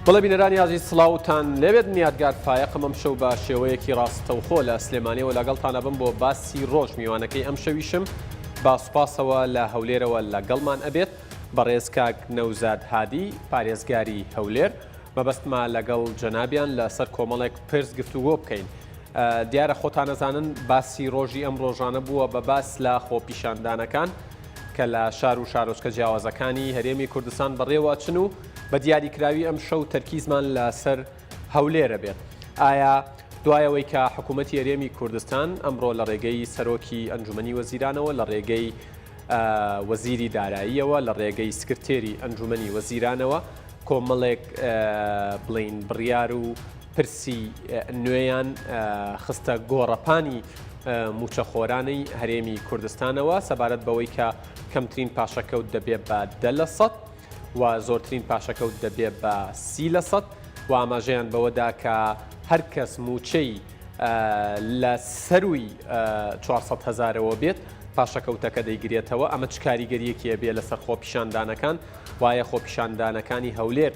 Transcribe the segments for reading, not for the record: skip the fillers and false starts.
بەڵێ بینەرانی عزیز سڵاوتان لەوێت میادگار فایەقم ئەم شەو بە شێوەیەکی ڕاستەوخۆ لە سلێمانیەوە لەگەڵتانە بم بۆ باسی ڕۆژ میوانەکەی ئەم شەویشم با سوپاسەوە لە هەولێرەوە لەگەڵمان ئەبێت بەڕێز کاک نەوزاد هادی پارێزگاری هەولێر مەبەستمان لەگەڵ جەنابیان لەسەر کۆمەڵێک پرس گفتوگۆ بکەین. دیارە خۆتان نەزانن باسی ڕۆژی ئەم ڕۆژانە بووە بە باس لە خۆپیشاندانەکان کە لە شار و شارۆچکە جیاوازەکانی هەرێمی کوردستان بەڕێوە چن و بە دیاریکراوی ئەم شەو تەرکیزمان لەسەر هەولێرە بێت. ئایا دوایەوەی کە حکوومەتی هەرێمی کوردستان ئەمڕۆ لە ڕێگەی سەرۆکی ئەنجومەنی وەزیرانەوە لە ڕێگەی وەزیری داراییەوە لە ڕێگەی سکرتێری ئەنجومەنی وەزیرانەوە کۆمەڵێک بڵین بڕیار و پرسی نوێیان خستە گۆڕەپانی موچەخۆرانەی هەرێمی کوردستانەوە سەبارەت بەوەی کە کەمترین پاشەکەوت دەبێت بە 10% و زۆرترین پاشەکەوت دەبێت بە 30% و ئاماژەیان بەوەدا کە هەر کەس موچەی لە سەروی 400,000ەوە بێت پاشەکەوتەکە دەیگرێتەوە. ئەمە چ کاریگەریەکیە بێ لەسەر خۆپیشاندانەکان وایە خۆپیشاندانەکانی هەولێر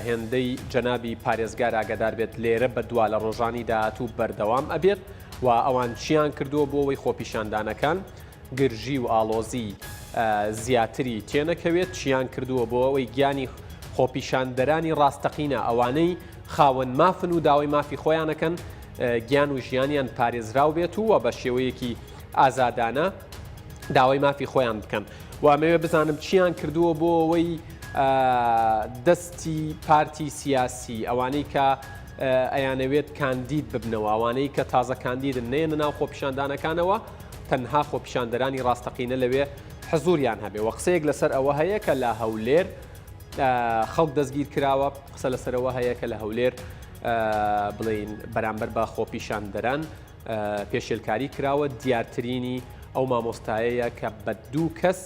هێندەی جەنابی پارێزگار ئاگادار بێت لێرە بە دوا لە ڕۆژانی داهاتوو بەردەوام ئەبێت و ئەوان چیان کردووە بۆ ئەوەی خۆپیشاندانەکان گرژی و ئاڵۆزی زیاتری تێنەکەوێت چیان کردووە بۆ ئەوەی گیانی خۆپیشاندەرانی ڕاستەقینە ئەوانەی خاوەن مافن و داوای مافی خۆیانەکەن گیان و ژیانیان پارێزراو بێت و بە شێوەیەکی ئازادانە داوای مافی خۆیان بکەن. وامەوێ بزانم چیان کردووە بۆ ئەوەی دەستی پارتی سیاسی ئەوانەی کە ئەیانەوێت کاندید ببنەوە ئەوانەی کە تازە کاندیدن نێنە ناو خۆپیشاندانەکانەوە تەنها خۆپیشاندەرانی ڕاستەقینە لەوێ حزوریان هەبێ و قسەیەک لەسەر ئەوە هەیە کە لە هەولێر خەڵک دەستگیر کراوە قسە لەسەرەوە هەیە کە لە هەولێر بڵین بەرامبەر بە خۆپیشاندەران پێشێلکاری کراوە دیارترینی ئەو مامۆستایەیە کە بە 2 کەس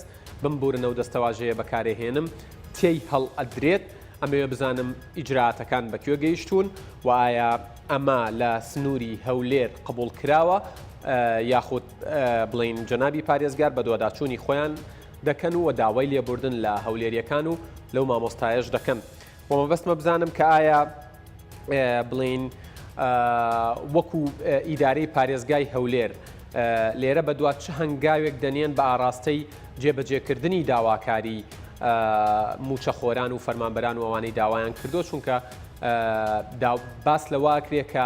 بمبورنەوە دەستەواژەیە بەکارێهێنم تێی هەڵ ئەدرێت. ئەمەوێ بزانم ئیجراتەکان بەکوێ گەیشتون و ئایا ئەمە لە سنووری هەولێر قبول کراوە یاخود بڵین جەنابی پارێزگار بە دوواداچوونی خۆیان دەکەن و داوای لێبوردن لە هەولێریەکان و لەو مامۆستایەش دەکەن. بۆ مەبەستمە بزانم کە ئایا بڵین وەکو ئیدارەی پارێزگای هەولێر لێرە بە دوات چه هەنگاوێک دەنێن بە ئاراستەی جێبەجێکردنی داواکاری موچەخۆران و فەرمانبەران و ئەوانەی داوایان کردو چونکە باس لەواکرێ کە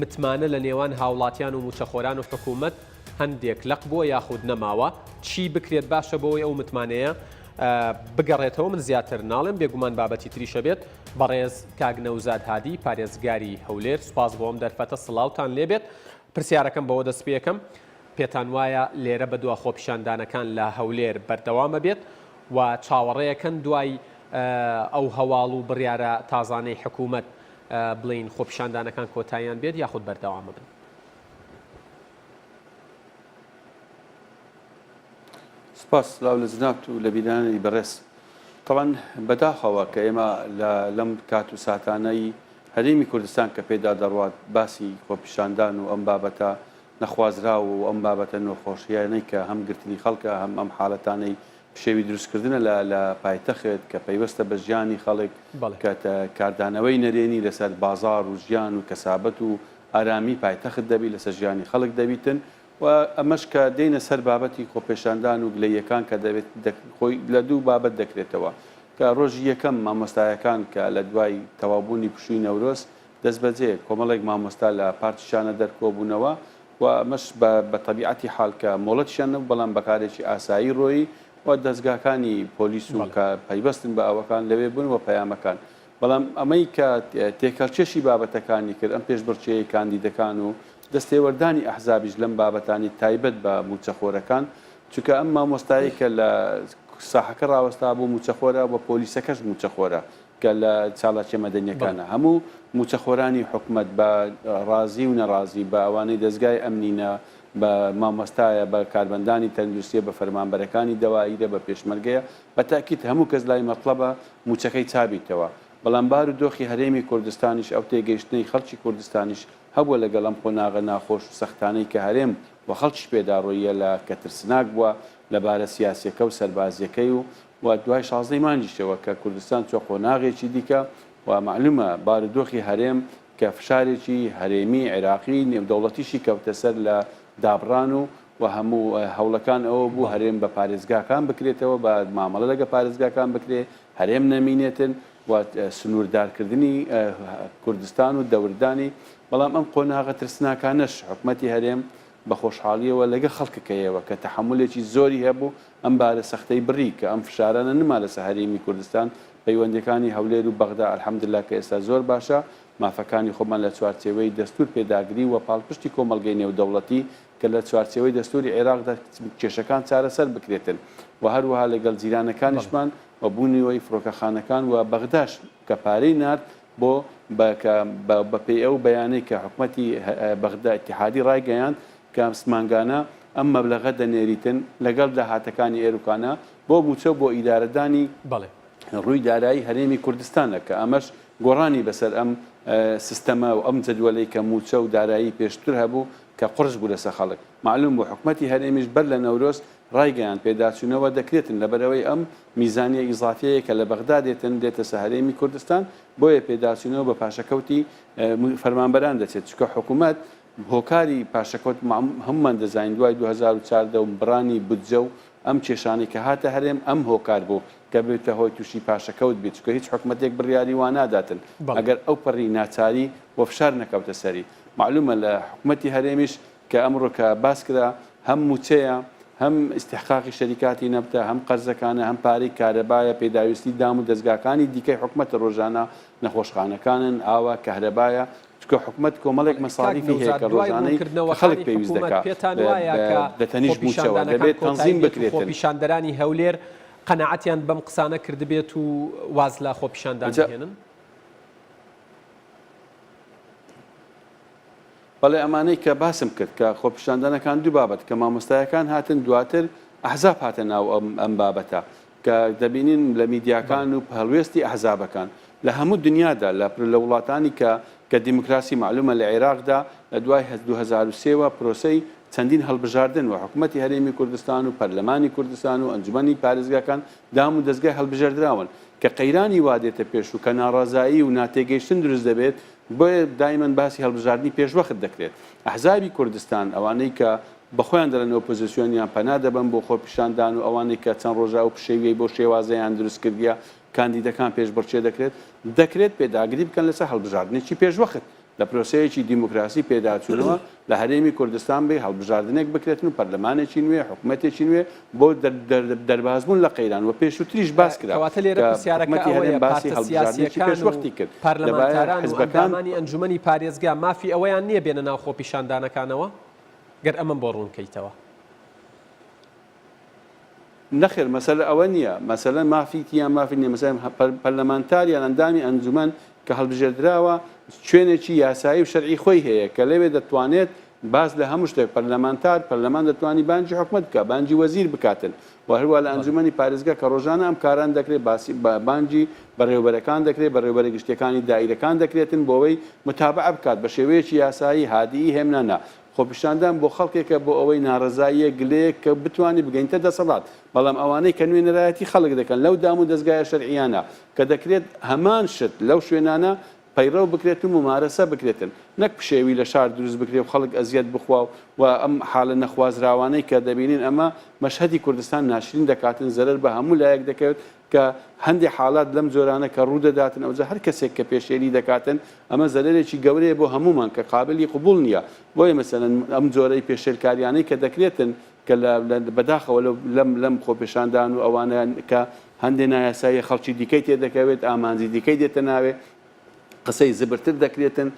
متمانە لە نێوان هاوڵاتیان و موچەخۆران و حکوومەت هەندێک لەق بۆ یاخود نەماوە چی بکرێت باشە بۆی ئەو متمانەیە بگەڕێتەوە. من زیاتر ناڵێم بێگومان بابەتی تریشە بێت. بەڕێز کاک نەوزاد هادی پارێزگاری هەولێر سوپاس بۆم دەرفەتە سڵاوتان لێبێت. پرسیارەکەم بەوە دەست پێکەم پێتان وایە لێرە بە دووە خۆپیشاندانەکان لە هەولێر بەردەوامە بێت و چاوەڕێیەکەن دوای ئەو هەواڵ و بڕیارە تازانەی حکوومەت بڵین خۆپیشاندانەکان کۆتاییان بێت یاخود بەردەوامە بن. سپاس لاو لە جنابت و لە بیرانی بەڕێز. طبعاً بەداخەوە کە ئێمە لەم کات و ساتانەی هەرێمی کوردستان کە پێدا دەڕوات باسی خۆپیشاندان و ئەم بابەتە نەخوازرا و ئەم بابەتە نۆخۆشیانەی کە هەم گرتنی خەڵکە هەم ئەم حاڵەتانەی شێوی دروستکردنە لە پایتەخت کە پەیوەستە بە ژیانی خەڵک کە کاردانەوەی نەرێنی لەسەر بازار و ژیان و کەسابەت و ئارامی پایتەخت دەبی لەسەر ژیانی خەڵک دەبیتن و ئەمەش کە دێنە سەر بابەتی خۆپیشاندان و گلەیەکان کە دەبێت خۆی لە دوو بابەت دەکرێتەوە کە ڕۆژی یەکەم مامۆستایەکان کە لە دوای تەوابوونی پشووی نەورۆز دەست بەجێ کۆمەڵێک مامۆستا لە پارتیشانە دەرکۆبوونەوە و ئەمەش بە تەبیعەتی حاڵ کە مۆڵەتیشان نەبوو بەڵام بەکارێکی ئاسایی ڕۆیی و دەستگاکانی پۆلیس و کە پەیوەستن بە ئەوەکان لەوێ بوون و پەیامەکان. بەڵام ئەمەی کە تێکەڵچێشی بابەتەکانی کرد ئەم پێشبڕکێی کاندیدەکان و دەستێوەردانی ئەحزابیش لەم بابەتانی تایبەت بە موچەخۆرەکان چونکە ئەم مامۆستایی کە لە ساحەکە ڕاوەستا بوو موچەخۆرە و پۆلیسەکەش موچەخۆرە کە لە چاڵاکی مەدەنیەکانە هەموو موچەخۆرانی حکومەت بە ڕازی و نەڕازی بە ئەوانەی دەستگای ئەمنینە بە مامۆستایە بە کاربەندانی تەندروستیە بە فەرمانبەرەکانی دەواییرە بە پێشمەرگەیە بە تاکید هەموو کەس لای مەطلەبە موچەکەی چابیتەوە. بەڵام بار و دۆخی هەرێمی کوردستانیش ئەو تێگەیشتنەی خەڵکی کوردستانیش هەبووە لەگەڵ ئەم قۆناغە ناخۆش و سەختانەی کە هەرێم و خەڵکیش پێداڕۆیە لە کە ترسناک بووە لەبارە سیاسیەکە و سەربازیەکەی و دوای 16 مانجیشەوە کە کوردستان چۆ قۆناغێکی دیکە و و معلومە بارودۆخی هەرێم کە فشارێکی هەرێمی عێراقی نێودەوڵەتیشی کەوتە سەر لە دابڕان و هەموو هەوڵەکان ئەوە بوو هەرێم بە پارێزگاکان بکرێتەوە بە مامەڵە لەگە پارێزگاکان بکرێت هەرێم نەمینێتن و سنووردارکردنی کوردستان و دەوردانی بەڵام ئەم قۆناغە ترسناکانش حکومەتی هەرێم بە خۆشحاڵیەوە لەگە خەڵکەکەیەوە کە تەحملێکی زۆری هەبوو ئەم بارە سەختەی بڕی کە ئەم فشارانە نما لەسەر هەرێمی کوردستان پەیوەندەکانی هەولێر و بەغدا ئەلحەمدولیلا کە ئێستا زۆر باشە مافەکانی خۆمان لە چوارچێوەی دەستور پێداگری و پاڵپشتی کۆمەڵگەی نێودەوڵەتی کە لە چوارچێوەی دەستوری عێراقدا کێشەکان چارەسەر بکرێتن و هەروەها لەگەڵ جیرانەکانیشمان و بوونیەوەی فڕۆکەخانەکان و بەغداش کە پارەی نرد بۆ بەپێی ئەو بەیانەی کە حکوومەتی بەغدا ئیتیحادی ڕایگەیاند کە سمانگانە ئەم مەبلەغە دەنێریتن لەگەڵ داهاتەکانی ئێروکانە بۆ موچە بۆ ئیدارەدانی ڕووی دارایی هەرێمی کوردستانە کە ئەمەش گۆڕانی بەسەر ئەم سیستەمە و ئەم جەدوەلەی کە موچە و دارایی پێشتر هەبوو کە قڕش بوو لەسەر خەڵک معلوم بۆ حکوومەتی هەرێمیش بەر لە نەورۆز ڕایگەیان پێداچوونەوە دەکرێتن لەبەرەوەی ئەم میزانیە ئیزافیەیە کە لە بەغدا دێتن دێتە سەر هەرێمی کوردستان بۆیە پێداچوونەوە بە پاشەکەوتی فەرمانبەران دەچێت چکە حکوومەت هۆکاری پاشەکەوت هەمومان دەزانین دوای 2014 و بڕانی بودجە و ئەم کێشانی کە هاتە هەرێم ئەم هۆکار بوو کە بێتە هۆی تووشی پاشەکەوت بێت چکە هیچ حکوومەتێک بڕیاری وان ناداتن ئەگەر ئەو پەڕی ناچاری و فشار نەکەوتە سەری معلومە لە حکوومەتی هەرێمیش کە ئەمڕۆ کە باس کرا هەم موچەیە هەم استحقاقی شەریکاتی نەبتە هەم قەرزەکانە هەم پارەی کارەبایە پێداویستی دام و دەستگاکانی دیکەی حکوومەتە ڕۆژانە نەخۆشخانەکانن ئاوا کەهرەبایە چکە حکوومەت کۆمەڵێک مەساڵیفی هەیە کە ڕۆژانەی خەڵک پێویست دەکات دەتەنیش موچەوە دەبێت تەنزیم بکرێتن خۆپیشاندەرانی هەولێر قەنەعەتیان بەم قسانە کردبێت و واز لە خۆپیشاندان بهێنن بەڵێ ئەمانەی کە باسم کرد کە خۆپیشاندانەکان دوو بابەت کە مامۆستایەکان هاتن دواتر ئەحزاب هاتە ناو ئەم بابەتە کە دەبینین لە میدیاکان و هەڵوێستی ئەحزابەکان لە هەموو دنیادا لە وڵاتانی کە دیموکراسی معلومە لە عێراقدا لە دوای 2003 پرۆسەی چەندین هەڵبژاردن و حکوومەتی هەرێمی کوردستان و پەرلەمانی کوردستان و ئەنجومەنی پارێزگاکان دام و دەستگای هەڵبژاردراون کە قەیرانی وادێتە پێش و کە ناڕازایی و ناتێگەیشتن دروست دەبێت بۆیە دایمەن باسی هەڵبژاردننی پێشوەخت دەکرێت ئەحزابی کوردستان ئەوانەی کە بەخۆیان دەرەن ئۆپۆزیسیۆنیان پەنا دەبن بۆ خۆپیشاندان و ئەوانەی کە چەند ڕۆژا و پشێویی بۆ شێوازەیان دروست کردیە کاندیدەکان پێشبڕچێ دەکرێت پێداگری بکەن لەسەر هەڵبژاردنێکی پێشوەخت لە پرۆسەیەکی دیموکراسی پێداچوونەوە لە هەرێمی کوردستان بێ هەڵبژاردنێک بکرێتن و پەرلەمانێکی نوێ حکوومەتێکی نوێ بۆ دەربازبوون لە قەیران و پێشووتریش باس کرا حکوومەتی هەرێم باسی هەڵبژاردنێکی پێشوەختی کرد پەرلەمانتاران و ئەندامانی ئەنجومەنی پارێزگا مافی ئەوەیان نییە بێنە ناو خۆپیشاندانەکانەوە گەر ئەمە بۆ ڕوونکەیتەوە نەخێر مەسەلە ئەوە نییە مەسەلەن مافیتیان مافی نیە مەسەلەن پەرلەمانتاریان ئەندامی ئەنجومەن کە هەڵبژێردراوە شوێنێکی یاسایی و شەرعی خۆی هەیە کە لەوێ دەتوانێت باز لە هەموو شتێک پەرلەمان دەتوانی بانجی حکومەت بکە بانجی وەزیر بکاتن و هەروە لە ئەنجومەنی پارێزگا کە ڕۆژانە ئەم کاران دەکرێت باسی بانجی بەڕێوەبەرەکان دەکرێت بەڕێوەبەرە گشتەکانی دایرەکان دەکرێتن بۆەوەی متابعە بکات بە شێوەیەکی یاسایی هادیی هێمنانە خۆپیشاندان بۆ خەڵکێکە بۆ ئەوەی ناڕزاییە گلەیە کە بتوانانی بگەینتە دەسەڵات بەڵام ئەوانەی کە نوێنەرایەتی خەڵک دەکەن لەو دام و دەستگایە شەرعیانە کە دەکرێت هەمان شت لەو شوێنانە پەیڕەو بکرێت و ممارەسە بکرێتن نەک پشێوی لە شار دروست بکرێت و خەڵک ئەزیەت بخوا و ئەم حالە نەخوازراوانەی کە دەبینین ئەمە مەشهەدی کوردستان ناشرین دەکاتن زەرەر بە هەموو لایەک دەکەوێت کە هەندێک حالات لەم جۆرانە کە ڕوودەداتن ئەوجا هەر کەسێک کە پێشێری دەکاتن ئەمە زەرێکی گەورەیە بۆ هەمومان کە قابلی قبول نییە بۆیە مەسەلەن ئەم جۆرەی پێشێرکاریانەی کە دەکرێتن کە بەداخەوە لەم خۆپیشاندان و ئەوانە کە هەندێک نایاسایی خەڵکی دیکەی تێدەکەوێت ئامانجی دیکەی دێتە ناوێ قسەی زبرتر دەکرێتن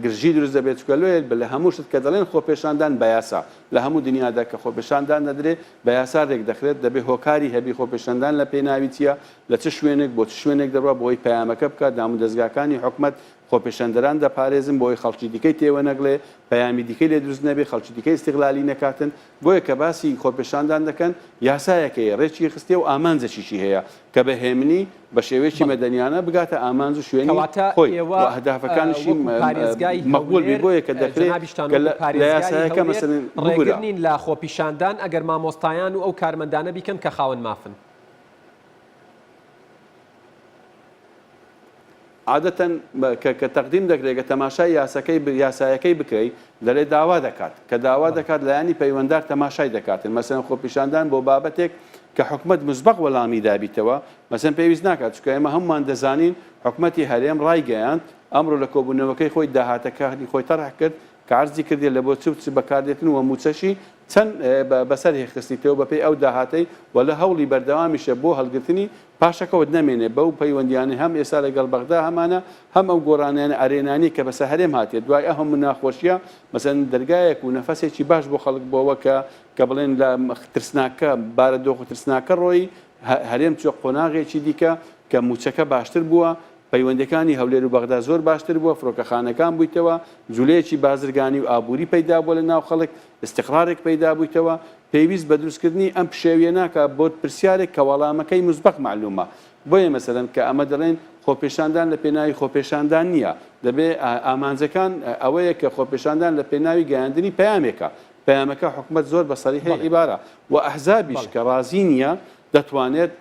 گرژی دروست دەبێت چکە لێت لە هەموو شت کە دەڵێن خۆپیشاندان بە یاسا لە هەموو دنیادا کە خۆپیشاندان دەدرێت بە یاسا ڕێک دەخرێت دەبێت هۆکاری هەبی خۆپیشاندان لە پێناوی چیە لە چ شوێنێک بۆ چ شوێنێک دەڕوا بۆی پەیامەکە بکات دام و دەستگاکانی حکوومەت خۆپیشاندەران دەپارێزن بۆی خەڵکی دیکەی تێوە نەگڵێ پەیامی دیکەی لێ دروست نەبێت خەڵکی دیکەی استیغلالی نەکاتن بۆیە کە باسی خۆپیشاندان دەکەن یاسایەکەیە ڕێکی خستێ و ئامانجێکیشی هەیە کە بەهێمنی بە شێوەیەکی مەدەنیانە بگاتە ئامانج و شوێنی خۆی هەدافەکانشی مەقبول بێ بۆیە کە دەکرێت لە یاسایەکە مەسەلەن ڕێگرنین لە خۆپیشاندان ئەگەر مامۆستایان و ئەو کارمەندانە بیکەن کە خاوەن مافن عادەتەن کە تەقدیم دەکرێت کە تەماشای یاسایەکەی بکەیت دەڵێ داوا دەکات کە داوا دەکات لایانی پەیوەنددار تەماشای دەکاتن مەسەن خۆپیشاندان بۆ بابەتێک کە حکومت مزبق وەڵامی دابیتەوە مەسەن پێویست ناکات چکە ئێمە هەمومان دەزانین حکومەتی هەرێم ڕایگەیاند ئەمڕۆ لە کۆبوونەوەکەی خۆی داهاتەکانی خۆی تەڕح کرد کە عەرزی کردێت لە بۆ چ بەکاردێتن و موچەشی چەند بەسەر هێخستیتەوە بەپێی ئەو داهاتەی و لە هەوڵی بەردەوامیشە بۆ هەڵگرتنی پاشەکەوت نەمێنێ بەو پەیوەندیانی هەم ئێستا لەگەڵ بەغدا هەمانە هەم ئەو گۆڕانیان ئارێنانی کە بەسە هەرێم هاتێت دوای ئەو هەموو ناخۆشیە مەسەن دەرگایەک و نەفەسێکی باش بۆ خەڵک بۆەوە کە بڵێن لە ترسناکە بارەدۆخ و ترسناکە ڕۆی هەرێم چۆ قۆناغێکی دیکە کە موچەکە باشتر بووە پەیوەندەکانی هەولێر و بەغدا زۆر باشتر بووە فڕۆکەخانەکان بوویتەوە جولەیەکی بازرگانی و ئابووری پەیدا بووە لە ناو خەڵک استقرارێک پەیدا بوویتەوە پێویست بە دروستکردنی ئەم پشێویە ناکە بۆ پرسیارێک کە وەڵامەکەی مزبق معلومە بۆیە مەسەلەن کە ئەمە دەڵێن خۆپێشاندان لە پێناوی خۆپێشاندان نییە دەبێ ئامانجەکان ئەوەیە کە خۆپێشاندان لە پێناوی گەیاندنی پەیامێکە پەیامەکە حکومەت زۆر بە سەریحی عیبارە و ئەحزابیش کە ڕازی نییە دەتوانێت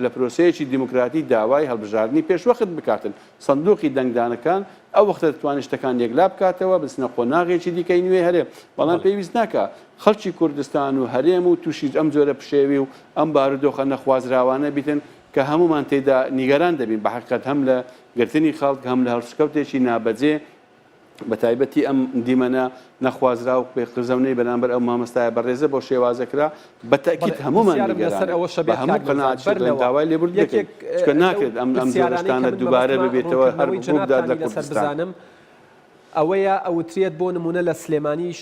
لە پرۆسەیەکی دیموکراتی داوای هەڵبژاردننی پێشوەخت بکاتن سندوقی دەنگدانەکان ئەو وەختە دەتوانێت شتەکان یەکلا بکاتەوە بچنە قۆناغێکی دیکەی نوێ هەرێم بەڵام پێویست ناکە خەڵکی کوردستان و هەرێم و تووشی ئەم جۆرە پشێوی و ئەم بارودۆخە نەخوازراوانە بیتن کە هەمومان تێدا نیگەران دەبین بە حقیقەت هەم لە گرتنی خەڵک هەم لە هەڵسکەوتێکی نابەجێ بە تایبەتی ئەم دیمەنە نەخوازرا و پێخزەونەی بەرامبەر ئەو مامەستایە بەڕێزە بۆ شێوازەکرا بە تاکید هەمومان هەموو قەناعەت داوای لێبوردن دەکەین چکە ناکرێت ئەم جۆرەشتانە دووبارە ببێتەوە هەر بووکداد لە کوردستان ئەوەیە ئەوترێت بۆ نمونە لە سلێمانیش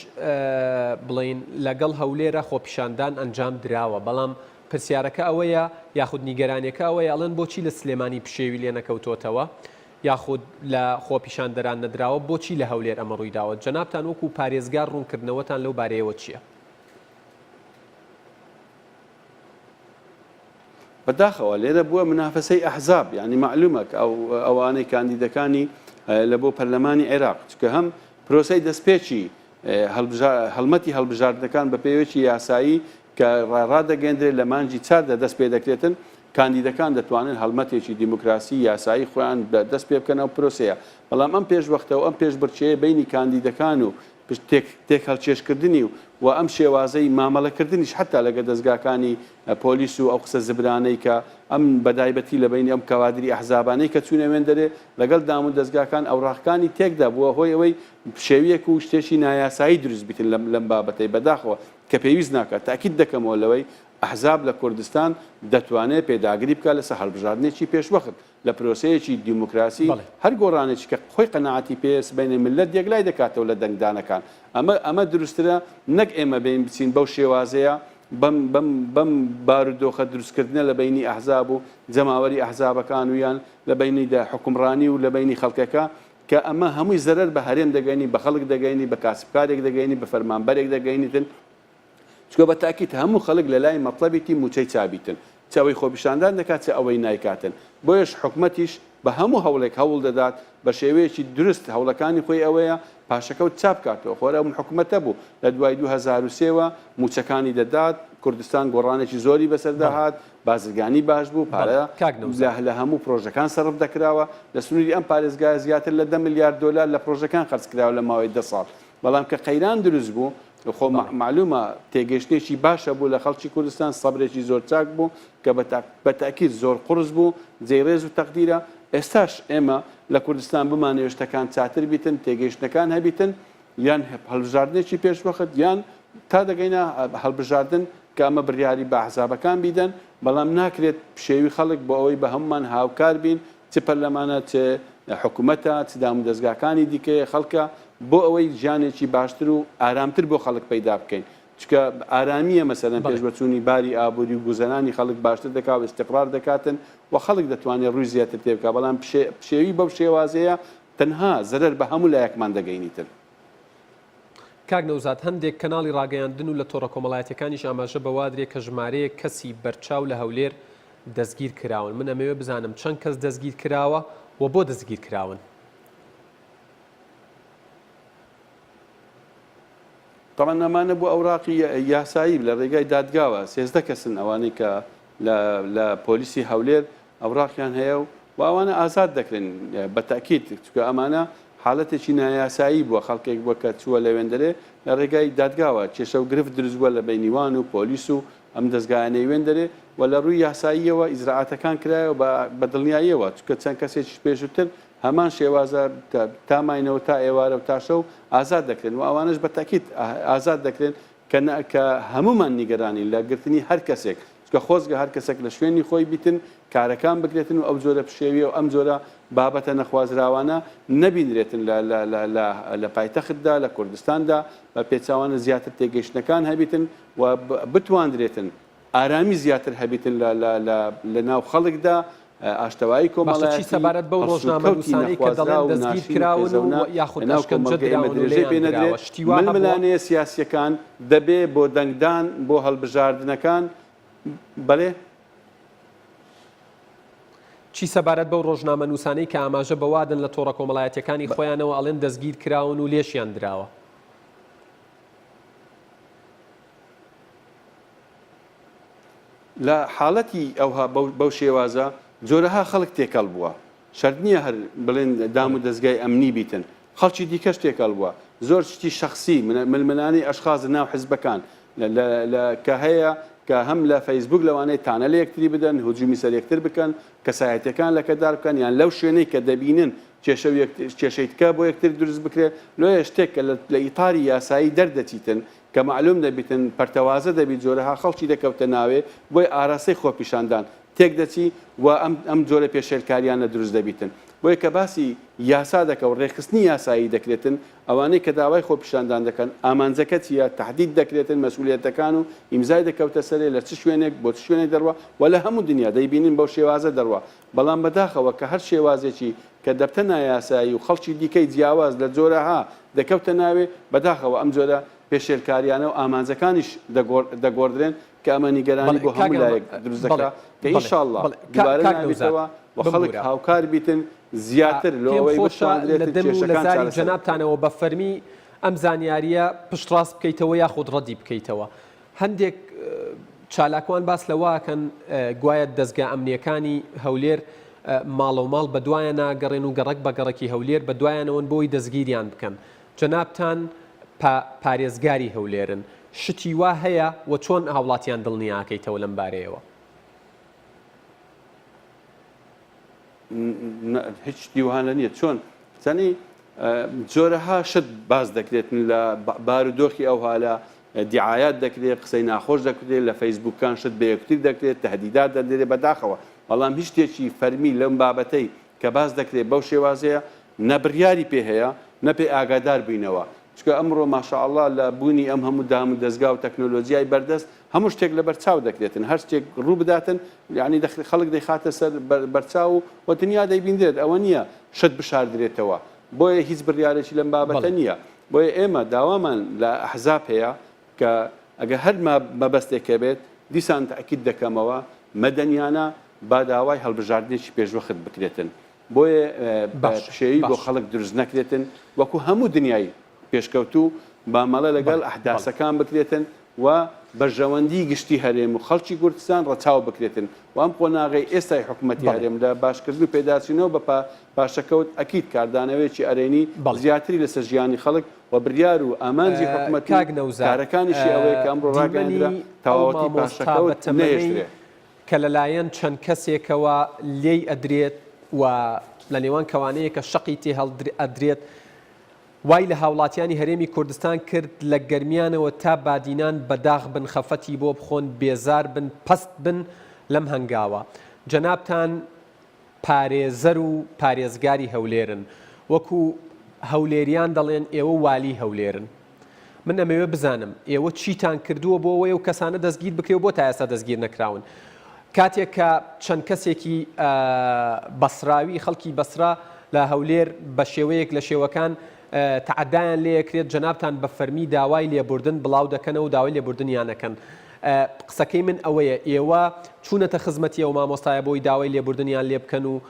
بڵین لەگەڵ هەولێرە خۆپیشاندان ئەنجام دراوە بەڵام پرسیارەکە ئەوەیە یاخود نیگەرانیەکە ئەوەیە ئەڵێن بۆچی لە سلێمانی پشێوی لێ نەکەوتۆتەوە یاخود لە خۆپیشاندەران نەدراوە بۆچی لە هەولێر ئەمە ڕوویداوە جەنابتان وەکو پارێزگار ڕوونکردنەوەتان لەو بارەیەوە چییە؟ بەداخەوە لێرە بووە منافەسەی ئەحزاب یعنی معلومە ئەوانەی کاندیدەکانی لە بۆ پەرلەمانی عێراق چکە هەم پرۆسەی دەستپێکی هەڵمەتی هەڵبژاردنەکان بە پێوەیەکی یاسایی کە ڕادەگەندرێت لە مانجی چاردا دەست پێ دەکرێتن کاندیدەکان دەتوانن هەڵمەتێکی دیموکراسی یاسایی خۆیان دەست پێ بکەنەوە پرۆسەیە بەڵام ئەم پێشوەختەوە ئەم پێشبڕچەیە بینی کاندیدەکان و تێک هەڵچێشکردنی و ئەم شێوازەی مامەڵەکردنیش حتا لەگە دەستگاکانی پۆلیس و ئەو قسە زبرانەی کە ئەم بەدایبەتی لە بینی ئەم کەوادری ئەحزابانەی کە چوونەوێن دەرێ لەگەڵ دام و دەستگاکان ئەوڕاقەکانی تێکدا بووە هۆی ئەوەی شێویەک و شتێکی نایاسایی دروست بیتن لەم بابەتەی بەداخەوە کە پێویست ناکات تاکید دەکەمەوە لەوەی ئەحزاب لە کوردستان دەتوانێت پێداگری بکات لەسەر هەڵبژاردنێکی پێشوەخت لە پرۆسەیەکی دیموکراسی هەر گۆڕانێکی کە خۆی قەناعەتی پێس بینی ملت یەکلای دەکاتەوە لە دەنگدانەکان ئەمە دروسترە نەک ئێمە بین بچین بەو شێوازەیە بەم بارودۆخە دروستکردنە لە بینی ئەحزاب و جەماوەری ئەحزابەکان ویان لە بینی حکومڕانی و لە بینی خەڵکەکە کە ئەمە هەمووی زەرەر بە هەرێم دەگەینی بە خەڵک دەگەینی بە کاسبکارێک دەگەینی بە فەرمانبەرێک دەگەینیتن چکە بە تاکید هەموو خەڵک لە لای مەطلبێتی موچەی چابیتن چاوی خۆپیشاندان دەکات چ ئەوەی نایکاتن بۆیش حکومەتیش بە هەموو هەوڵێک هەوڵ دەدات بە شێوەیەکی درست هەوڵەکانی خۆی ئەوەیە پاشەکەوت چاپ کاتەوە خۆرە حکومەتە بوو لە دوای 2023ەوە موچەکانی دەدات کوردستان گۆڕانێکی زۆری بەسەرداهات بازرگانی باش بوو پارە لە هەموو پرۆژەکان سەرف دەکراوە لە سنووری ئەم پارێزگای زیاتر لە 10 میلیارد دلار لە پرۆژەکان خەرج کراوە لە ماوەی 10 ساڵ بەڵام کە قەیران دروست بوو خۆ معلومە تێگەشتێکی باشە بوو لە خەڵکی کوردستان سەبرێکی زۆر چاک بوو کە بە تاکید زۆر قورس بوو جێڕێز و تەقدیرە ئێستاش ئێمە لە کوردستان بمانەوە شتەکان چاتر بیتن تێگەشتەکان هەبیتن یان هەڵبژاردنێکی پێشوەخت یان تا دەگەینە هەڵبژاردن کە ئەمە بڕیاری بە ئەحزابەکان بیدەن بەڵام ناکرێت پشێوی خەڵک بۆ ئەوەی بە هەمومان هاوکار بین چ پەرلەمانە چ حکوومەتە چ دام و دەستگاکانی دیکەیە خەڵکە بۆ ئەوەی ژیانێکی باشتر و ئارامتر بۆ خەڵک پەیدا بکەین چکە ئارامیە مەسەلەن پێشبەچوونی باری ئابووری و گوزەرانی خەڵک باشتر دەکات و استقرار دەکاتن و خەڵک دەتوانێت ڕووی زیاتر تێ بکات بەڵام پشێوی بەو شێوازەیە تەنها زەرەر بە هەموو لایەکمان دەگەینیتر کاک نەوزاد هەندێک کەناڵی ڕاگەیاندن و لە تۆڕە کۆمەڵایەتەکانیش ئاماژە بەوادرێت کە ژمارەیە کەسی بەرچاو لە هەولێر دەستگیر کراون من ئەمەوێ بزانم چەند کەس دەستگیر کراوە و بۆ دەستگیر کراون طبعا ئەمانە بۆ ئەوراقی یاسایی لە ڕێگای دادگاوە 13 کەسن ئەوانەی کە لە پۆلیسی هەولێر ئەوراقیان هەیە و و ئەوانە ئازاد دەکرێن بە تاکید چکە ئەمانە حاڵەتێکی نایاسایی بووە خەڵکێک بووە کە چووە لەوێندەرێ لە ڕێگای دادگاوە کێشە و گرفت دروست بووە لە بینیوان و پۆلیس و ئەم دەستگایانەی وێندەرێ و لە ڕووی یاساییەوە ئیزراعاتەکان کرایەوە بە دڵنیاییەوە چکە چەند کەسێکی پێشووتر هەمان شێوازە تاماینەوە تا ئێوارە و تاشە و ئازاد دەکرێن و ئەوانش بە تاکید ئازاد دەکرێن کە هەمومان نیگەرانی لە گرتنی هەر کەسێک کە خۆزگە هەر کەسێک لە شوێنی خۆی بیتن کارەکان بکرێتن و ئەو جۆرە پشێوی و ئەم جۆرە بابەتە نەخوازراوانە نەبینرێتن لە پایتەختدا لە کوردستاندا بە پێچاوانە زیاتر تێگەیشتنەکان هەبیتن و بتواندرێتن ئارامی زیاتر هەبیتن لە ناو خەڵکدا ئاشتەوایی کۆمەڵایەتی سەبارەت بەو ڕۆژنامەنووسانەی کە دەڵێن دەستگیر کراون و یاخود ئەشکەنجە درێژەی پێنەدرێت ململانەیە سیاسیەکان دەبێ بۆ دەنگدان بۆ هەڵبژاردنەکان بەڵێ چی سەبارەت بەو ڕۆژنامەنووسانەی کە ئاماژە بەوادن لە تۆڕە کۆمەڵایەتیەکانی خۆیانەوە ئەڵێن دەستگیر کراون و لێشیان دراوە لە حاڵەتی ئەوها بەو شێوازە جۆرەها خەڵک تێکەڵ بووە شەرت نییە هەر بڵێن دام و دەستگای ئەمنی بیتن خەڵکی دیکەش تێکەڵ بووە زۆر شتی شخصی ململانی ئەشخاص ناو حزبەکان کە هەیە کە هەم لە فەیسبوک لەوانەیە تانە لە یەکتری بدەن هجومی سەر یەکتر بکەن کەسایەتەکان لەکەدار بکەن یان لەو شوێنەی کە دەبینن کێشەی تکە بۆ یەکتر دروست بکرێت لۆیە شتێک کە لە ئیتاری یاسایی دەردەچیتن کە معلوم دەبیتن پەرتەوازە دەبیت جۆرەها خەڵکی دەکەوتە ناوێ بۆی ئاراستەی خۆپیشاندان تێک دەچی و ئەم جۆرە پێشێلکاریانە دروست دەبیتن بۆیە کە باسی یاسا دەکە و ڕێخستنی یاسایی دەکرێتن ئەوانەی کە داوای خۆپیشاندان دەکەن ئامانجەکە چیە تهدید دەکرێتن مەسئولیەتەکان و ئیمزای دەکەوتە سەرێ لە چ شوێنێک بۆ چ شوێنێک دەڕوە و لە هەموو دنیا دەیبینین بەو شێوازە دەڕوە بەڵام بەداخەوە کە هەر شێوازێکی کە دەبتە نایاسایی و خەڵکی دیکەی جیاواز لە جۆرەها دەکەوتە ناوێ بەداخەوە ئەم جۆرە پێشێلکاریانە و ئامانجەکانیش دەگۆڕدرێن کە ئەمە نیگەرانی بۆ هەموو لایەک دروست دەکات کە ئینشاءالله دووبارە نابێتەوە و خەڵک هاوکار بیتن زیاتر لەوەی لە دەم و لە زاری جەنابتانەوە بە فەرمی ئەم زانیاریە پشتڕاست بکەیتەوە یاخود ڕەدی بکەیتەوە هەندێک چالاکوان باس لەواکەن گوایە دەستگا ئەمنیەکانی هەولێر ماڵ و ماڵ بە دوایە ناگەڕێن و گەڕک بە گەڕێکی هەولێر بە دوایانەوەن بۆی دەستگیریان بکەن جەنابتان پارێزگاری هەولێرن شتی وا هەیە و چۆن هاوڵاتیان دڵنیاکەیتەوە لەم بارەیەوە هیچ دیوانە نییە چۆن زانی جۆرەها شت باز دەکرێتن لە بارودۆخی ئەو حالە دیعایات دەکرێت قسەی ناخۆش دەکرێت لە فەیسبوکان شت بە یەکتر دەکرێت تهدیدات دەدرێت بەداخەوە بەڵام هیچ شتێکی فەرمی لەم بابەتەی کە باز دەکرێت بەو شێوازەیە نەبڕیاری پێ هەیە نەپێ ئاگادار بووینەوە چکە ئەمڕۆ ماشاءالله لە بوونی ئەم هەموو دام و دەستگا و تەکنۆلۆژیای بەردەست هەموو شتێک لە بەرچاو دەکرێتن هەر شتێک ڕوو بداتن یعنی خەڵک دەیخاتە سەر بەرچاو و دنیا دەیبیندرێت ئەوە نییە شت بشاردرێتەوە بۆیە هیچ بڕیارێکی لەم بابەتە نییە بۆیە ئێمە داوامان لە ئەحزاب هەیە کە ئەگە هەر مەبەستێکە بێت دیسان تاکید دەکەمەوە مەدەنیانە با داوای هەڵبژاردنێکی پێشوەخت بکرێتن بۆیە شێوی بۆ خەڵک دروست نەکرێتن وەکو هەموو دنیای پێشکەوتوو بامەڵە لەگەڵ ئەحداسەکان بکرێتن و بەرژەوەندی گشتی هەرێم و خەڵکی کوردستان ڕەچاو بکرێتن و ئەم قۆناغی ئێستای حکوومەتی هەرێم لە باشکردن و پێداچینەوە بە پاشەکەوت ئەکید کاردانەوەیکی ئەرێنی زیاتری لەسەر ژیانی خەڵک و بریار و ئامانجی حکوومەتی کارەکانیشی ئەوەیە کە ئەمڕۆ ڕاگەاندرا تەواوەتی پاشەکەوت نەهێشترێ کە لەلایەن چەند کەسێکەوە لێی ئەدرێت و لە نێوان کەوانەیە کە شەقی تێ هەڵئەدرێت وای لە هاوڵاتیانی هەرێمی کوردستان کرد لە گەرمیانەوە تا بادینان بەداغ بن خەفەتی بۆ بخۆن بێزار بن پەست بن لەم هەنگاوە جەنابتان پارێزەر و پارێزگاری هەولێرن وەکو هەولێریان دەڵێن ئێوە والی هەولێرن من ئەمەوێ بزانم ئێوە چیتان کردووە بۆ ئەوەیە و کەسانە دەستگیر بکرێ بۆ تا ئێستا دەستگیر نەکراون کاتێک کە چەند کەسێکی بەسراوی خەڵکی بەسرا لە هەولێر بە شێوەیەک لە شێوەکان تعدایان لێکرێت جەنابتان بە فەرمی داوای لێبوردن بڵاو دەکەنەوە و داوای لێبوردنیانەکەن قسەکەی من ئەوەیە ئێوە چوونەتە خزمەتیە و مامۆستایە بۆی داوای لێبوردنیان لێ بکەن و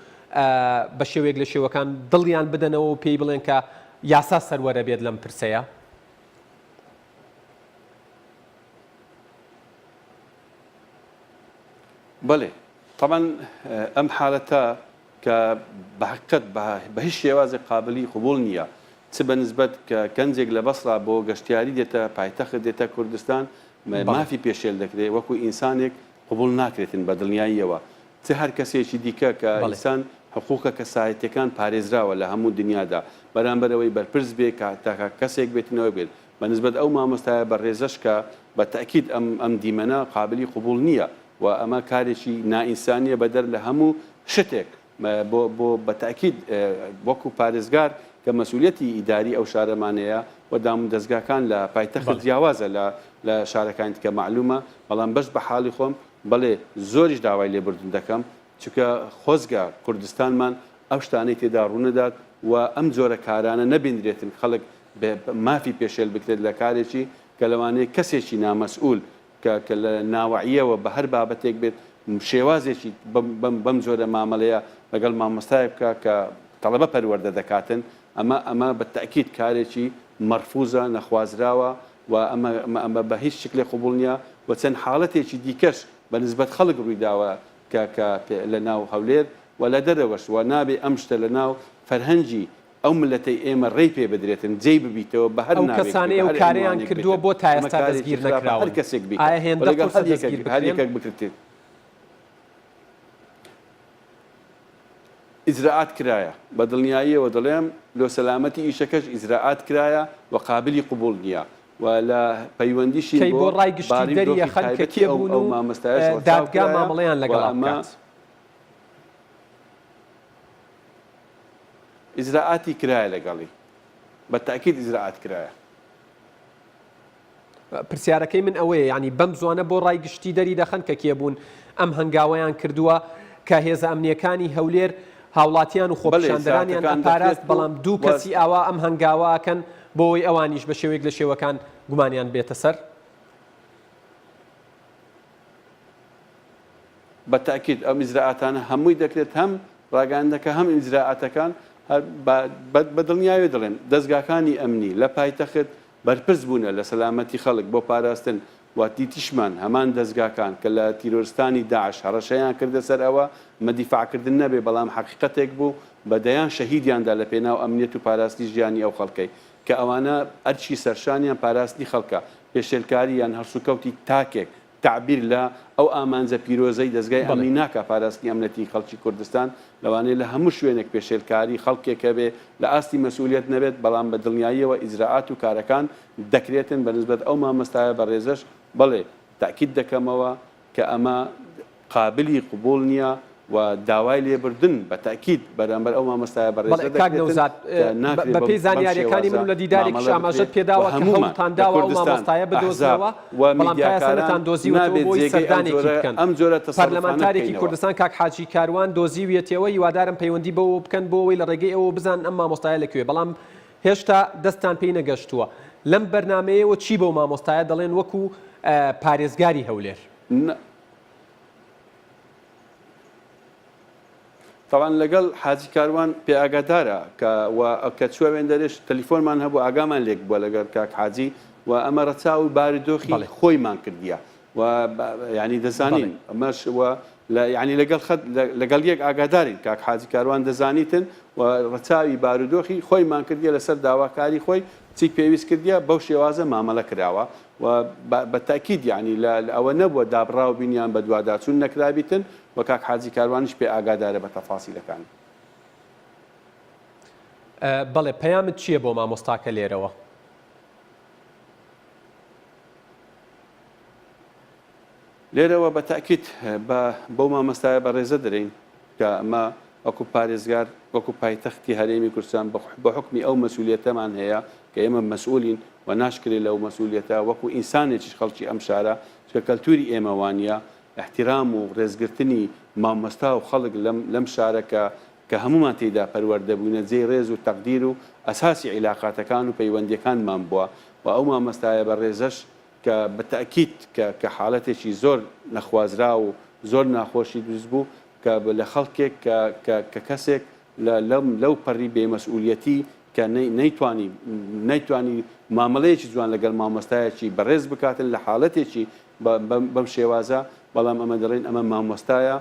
بە شێوەیەک لە شێوەکان دڵیان بدەنەوە و پێی بڵێن کە یاسا سەروەرە بێت لەم پرسەیە بەڵێ طبعا ئەم حالەتە کە بەحقیقەت بە هیچ شێوازێک قابلی قبول نییە چ بەنسبەت کە کەنجێک لە بەسڕا بۆ گەشتیاری دێتە پایتەخت دێتە کوردستان مافی پێشێل دەکرێت وەکو ئینسانێک قبول ناکرێتن بە دڵنیاییەوە چ هەر کەسێکی دیکە کە ئینسان حقوقە کەسایەتیەکان پارێزراوە لە هەموو دنیادا بەرامبەرەوەی بەرپرس بێ تاکە کەسێک بێتنەوە بێت بەنسبەت ئەو مامۆستایە بەڕێزەش کە بە تەکید ئەم دیمەنە قابلی قبول نییە و ئەمە کارێکی نائینسانیە بەدەر لە هەموو شتێک بۆ بە تەکید وەکو پارێزگار کە مەسئولیەتی ئیداری ئەو شارەمانەیە و دام دەستگاکان لە پایتەخت جیاوازە لە شارەکانی کە معلومە بەڵام بەش بە حاڵی خۆم بەڵێ زۆریش داوای لێبوردن دەکەم چونکە خۆزگە کوردستانمان ئەو شتانەی تێدا ڕوونەدات و ئەم جۆرە کارانە نەبیندرێتن خەڵک مافی پێشێل بکرێت لە کارێکی کە لەوانەیە کەسێکی نامەسئول کە لە ناوەعیەوە بە هەر بابەتێک بێت شێوازێکی بەم جۆرە مامەڵەیە لەگەڵ مامۆستای بکە کە تەڵەبە پەروەردە دەکاتن ئەمە بە تەکید کارێکی مەرفوزە نەخوازراوە و ئەمە بە هیچ شکلێ قبول نییە و چەند حاڵەتێکی دیکەش بە نسبەت خەڵک ڕوویداوە کە لە ناو هەولێر و لە دەرەوەش و نابێ ئەم شتە لە ناو فەرهەنگی ئەو ملەتەی ئێمە ڕێی پێ بدرێتن جێی ببیتەوە بە هەر ئەو کەسانەیە و کاریان کردووە بۆ تا ئێستا دەستگیر نەکراون هەر کەسێک بیت ئایا هێندە قورسە دەستگیر هەریەکێک بکرێت ئیجراعات کرایە بە دڵنیاییەوە دەڵێم لۆ سەلامەتی ئیشەکەش ئیجراعات کرایە و قابلی قبول نییە و لە پەیوەندیشی بۆ ڕایگشتی دەریە خەڵکە کێبوون و دادگا مامەڵەیان لەگەڵ بکات ئیجراعاتی کرایە لەگەڵی بە تاکید ئیجراعات کرایە پرسیارەکەی من ئەوەیە ینی بەم زوانە بۆ ڕایگشتی دەری دەخەن کە کێبوون ئەم هەنگاوەیان کردووە کە هێزە ئەمنیەکانی هەولێر هاوڵاتیان و خۆپیشاندەرانیان ئەپاراست بەڵام دوو کەسی ئاوا ئەم هەنگاواکەن بۆەوەی ئەوانیش بە شێوەیەک لە شێوەکان گومانیان بێتە سەر بە تاکید ئەم ئیجراعاتانە هەمووی دەکرێت هەم ڕاگەاندەکە هەم ئیجراعاتەکان بە دڵنیاوێ دەڵێن دەستگاکانی ئەمنی لە پایتەخت بەرپرس بوونە لە سەلامەتی خەڵک بۆ پاراستن واتی تیشمان هەمان دەستگاکان کە لە تیرۆرستانی داعش هەڕەشەیان کردە سەر ئەوە مەدیفاعکردن نەبێ بەڵام حەقیقەتێک بوو بەدەیان شەهیدیاندا لە پێناو ئەمنیەت و پاراستی ژیانی ئەو خەڵکەی کە ئەوانە ئەرچی سەرشانیان پاراستی خەڵکە پێشێلکاری یان هەرسوکەوتی تاکێک تعبیر لە ئەو ئامانجە پیرۆزەی دەستگای ئەمنی ناکە پاراستی ئەمنەتی خەڵکی کوردستان لەوانەیە لە هەموو شوێنێک پێشێلکاری خەڵکێکە بێ لە ئاستی مەسئولیت نەبێت بەڵام بە دڵنیاییەوە ئیجراعات و کارەکان دەکرێتن بە نسبەت ئەو مامۆستایە بەڕێزەش بەڵێ تاکید دەکەمەوە کە ئەمە قابلی قبول نییە و داوای لێبردن بە تاکید بەرامبەر ئەو مامۆستایە بەڕێزە بە پێی زانیاریەکانی من لە دیدارێکی ئاماژەت پێداوە کە هەوڵتانداوە ئەو مامۆستایە بدۆزنەوە بەڵام تا ئێستاتان دۆزیوەتەوە بۆی سەردانێکی بکەن ئەم جۆرە پەرلەمانتارێکی کوردستان کاک حاجی کاروان دۆزیویەتەوە هیوادارم پەیوەندی بەوە بکەن بۆەوەی لە ڕێگەی ئەوە بزان ئەم مامۆستایە لەکوێ بەڵام هێشتا دەستان پێی نەگەشتووە لەم بەرنامەیەوە چی بەو مامۆستایە دەڵێن وەکو پارێزگاری هەولێر طبعاً لەگەڵ حاجی کاروان پێئاگادارە کە چوە وێندەرێش تەلیفۆنمان هەبوو ئاگامان لێک بووە لەگەڵ کاک حاجی و ئەمە ڕەچاو و بارودۆخی خۆیمان کردیە و ینی دەزانین ئەمەش ینی لەگەڵ یەک ئاگادارین کاک حاجی کاروان دەزانیتن و ڕەچاوی بارودۆخی خۆیمان کردیە لەسەر داواکاری خۆی چی پێویست کردیە بەو شێوازە مامەڵە کراوە و بە تاکید ینی ئەوە نەبووە دابڕاو بینیان بە دوواداچوون نەکرابیتن و کاک حاجی کاروانش پێ ئاگادارە بە تەفاسیلەکان بەڵێ پەیامت چییە بۆ مامۆستاکە لێرەوە؟ لێرەوە بە تاکید بەو مامۆستایە بەڕێزە دەرین کە ئەمە وەکو پارێزگار وەکو پایتەختی هەرێمی کوردستان بە حکمی ئەو مەسئولیەتەمان هەیە کە ئێمە مەسئولین و ناشکرێت لەو مەسئولیەتە وەکو ئینسانێکیش خەڵکی ئەم شارە کە کەلتوری ئێمە وانە احترام و ڕێزگرتنی مامۆستا و خەڵک لەم شارەکە کە هەمومان تێدا پەروەردەبوونە جێی ڕێز و تەقدیر و ئەساسی عیلاقاتەکان و پەیوەندیەکانمان بووە و ئەو مامۆستایە بە ڕێزەش کە بە تاکید کە حاڵەتێکی زۆر نەخوازرا و زۆر ناخۆشی دروست بوو کە لە خەڵکێک کە کەسێک لەو پەڕی بێمەسئولیەتی کە نەیتوانی مامەڵەیەکی جوان لەگەڵ مامۆستایەکی بەڕێز بکاتن لە حاڵەتێکی بەم شێوازە بەڵام ئەمە دەڵێن ئەمە مامۆستایە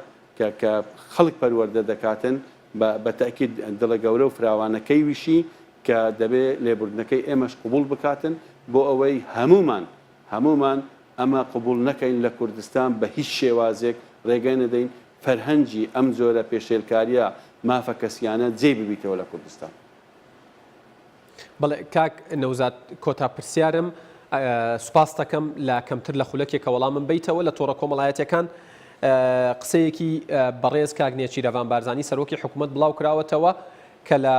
کە خەڵک پەروەردە دەکاتن بە تاکید دڵە گەورە و فراوانەکەی ویشی کە دەبێت لێبوردنەکەی ئێمەش قبول بکاتن بۆ ئەوەی هەمومان ئەمە قبول نەکەین لە کوردستان بە هیچ شێوازێک ڕێگەی نەدەین فەرهەنگی ئەم جۆرە پێشێلکاریە مافە کەسیانە جێ ببیتەوە لە کوردستان. بەڵێ کاک نەوزاد کۆتا پرسیارم سوپاس دەکەم لە کەمتر لە خولەکێکە وەڵامم بیتەوە لە تۆڕە کۆمەڵایەتەکان قسەیەکی بەڕێز کاک نێچیرەڤان بارزانی سەرۆکی حکوومەت بڵاو کراوەتەوە کە لە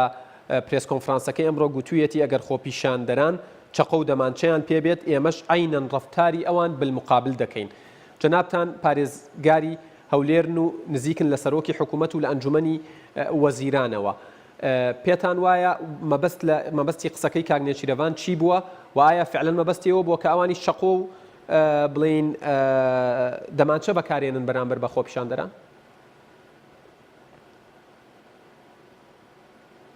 پرێس کۆنفرانسەکەی ئەمڕۆ گوتوویەتی ئەگەر خۆپیشاندەران چەقە و دەمانچەیان پێبێت ئێمەش عینەن ڕەفتاری ئەوان بالمقابل دەکەین. جەنابتان پارێزگاری هەولێرن و نزیکن لە سەرۆکی حکوومەت و لە ئەنجومەنی وەزیرانەوە. پێتان وایە مەبەستی قسەکەی کاک نێچیرەڤان چی بووە و ئایا فعلەن مەبەستیەوە بووە کە ئەوانی شەقۆ و بڵین دەمانچە بەکارێنن بەرامبەر بە خۆپیشاندەران؟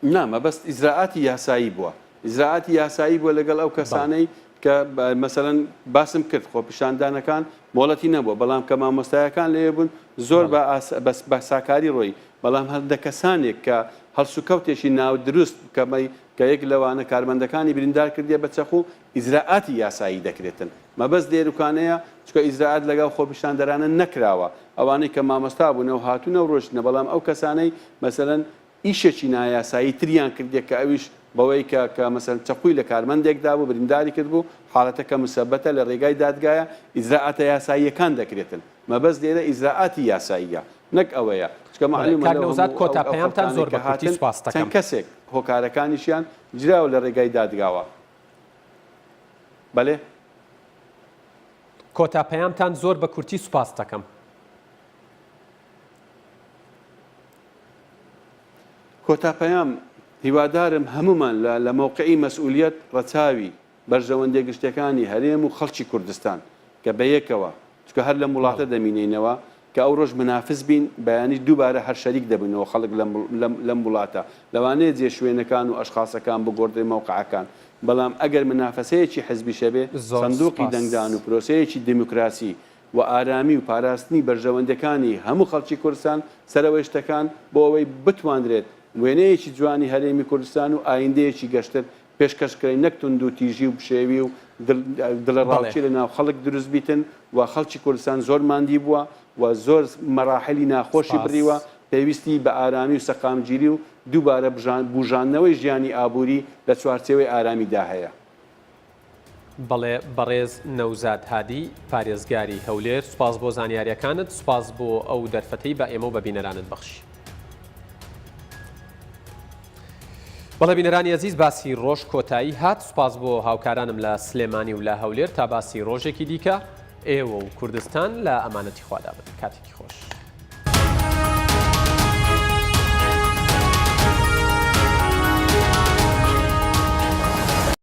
نا مەبەست ئیجراعاتی یاسایی بووە. ئیجراعاتی یاسایی بووە لەگەڵ ئەو کەسانەی کە مەسەڵەن باسم کرد خۆپیشاندانەکان مۆڵەتی نەبووە، بەڵام کە مامۆستایەکان لێ بوون زۆر بە ساکاری ڕۆی، بەڵام هەردە کەسانێک کە هەڵسوکەوتێکی ناو دروست کە یەک لەوانە کارمەندەکانی بریندار کردیە بە چەخ و ئیجراعاتی یاسایی دەکرێتن. مەبەست دێروکانەیە چکە ئیجراعات لەگەڵ خۆپیشاندەرانە نەکراوە، ئەوانەی کە مامۆستا بوونەوە هاتوونە و ڕۆشتنە، بەڵام ئەو کەسانەی مەسەڵەن ئیشێکی نایاسایی تریان کردێک کە ئەویش بەوەی کە مەسەڵەن چەقوی لە کارمەندێکدا بوو برینداری کرد بوو حاڵەتەکە مسەبەتە لە ڕێگای دادگایە ئیجراعاتە یاساییەکان دەکرێتن. مەبەست لێرە ئیجراعاتی یاساییە نەک ئەوەیە. کاکنەوزاد کۆتا پەیامتان زۆر بە کورتی سوپاس دەکەم. چەند کەسێک هۆکارەکانیشیان جراوە لە ڕێگای دادگاوە. بەڵێ کۆتا پەیامتان زۆر بە کورتی سوپاس دەکەم. کۆتا پەیام هیوادارم هەمومان لە موقعی مەسئولیەت ڕەچاوی بەرژەوەندە گشتەکانی هەرێم و خەڵکی کوردستان کە بەیەکەوە چکە هەر لە وڵاتە دەمینینەوە کە ئەو ڕۆژ منافس بین بەیانی دووبارە هەر شەریک دەبنەوە خەڵک لەم وڵاتە لەوانەیە جێ شوێنەکان و ئەشخاصەکان بگۆڕدەی موقعەکان، بەڵام ئەگەر منافسەیەکی حزبی شەبێ سندوقی دەنگدان و پرۆسەیەکی دیموکراسی و ئارامی و پاراستنی بەرژەوەندەکانی هەموو خەڵکی کوردستان سەرەوەی شتەکان بۆ ئەوەی بتوانرێت وێنەیەکی جوانی هەرێمی کوردستان و ئایندەیەکی گەشتر پێشکەشکەی نەکتوند و تیژی و بشێوی و دڵە ڕاوچی لە ناو خەڵک دروست بیتن و خەڵکی کوردستان زۆر ماندی بووە و زۆر مەراحلی ناخۆشی بڕیوە، پێویستی بە ئارامی و سەقامگیری و دووبارە بوژانەوەی ژیانی ئابووری لە چوارچێوەی ئارامیدا هەیە. بەڵێ بەڕێز نەوزاد هادی پارێزگاری هەولێر، سوپاس بۆ زانیاریەکانت، سوپاس بۆ ئەو دەرفەتەی بە ئێمە و بە بینەرانت بەخشی. بەڵێ بینەرانی عەزیز باسی ڕۆژ کۆتایی هات. سوپاس بۆ هاوکارانم لە سلێمانی و لە هەولێر تا باسی ڕۆژێکی دیکە ئێوە و کوردستان لە ئەمانەتی خوادا بن. کاتێکی خۆش.